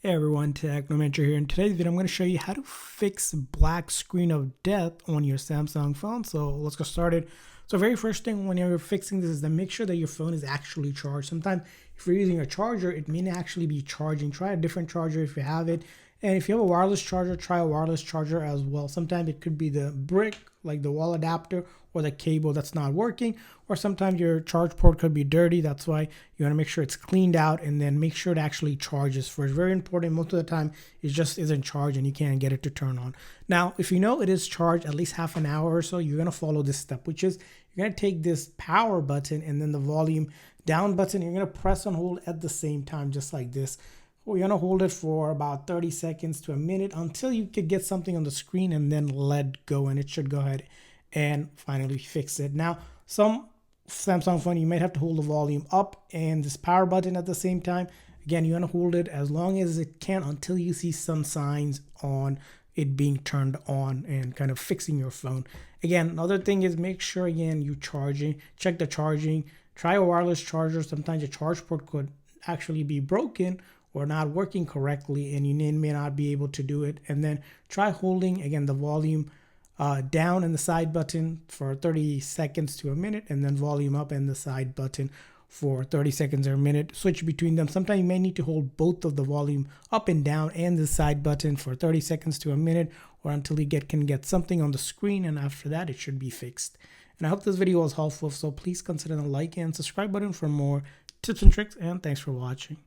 Hey everyone, Technomentary here. In today's video, I'm going to show you how to fix black screen of death on your Samsung phone. So let's get started. So very first thing when you're fixing this is to make sure that your phone is actually charged. Sometimes if you're using a charger, it may not actually be charging. Try a different charger if you have it. And if you have a wireless charger, try a wireless charger as well. Sometimes it could be the brick, like the wall adapter, or the cable that's not working, or sometimes your charge port could be dirty. That's why you want to make sure it's cleaned out and then make sure it actually charges first. Very important. Most of the time it just isn't charged and you can't get it to turn on. Now, if you know it is charged at least half an hour or so, you're going to follow this step, which is you're going to take this power button and then the volume down button. You're going to press and hold at the same time, just like this. We're going to hold it for about 30 seconds to a minute until you could get something on the screen and then let go, and it should go ahead and finally fix it. Now, some Samsung phone, you might have to hold the volume up and this power button at the same time. Again, you want to hold it as long as it can until you see some signs on it being turned on and kind of fixing your phone. Again, another thing is make sure again you check the charging, try a wireless charger. Sometimes your charge port could actually be broken or not working correctly and you may not be able to do it. And then try holding again the volume down and the side button for 30 seconds to a minute, and then volume up and the side button for 30 seconds or a minute. Switch between them. Sometimes you may need to hold both of the volume up and down and the side button for 30 seconds to a minute, or until you can get something on the screen, and after that it should be fixed. And I hope this video was helpful, so please consider the like and subscribe button for more tips and tricks, and thanks for watching.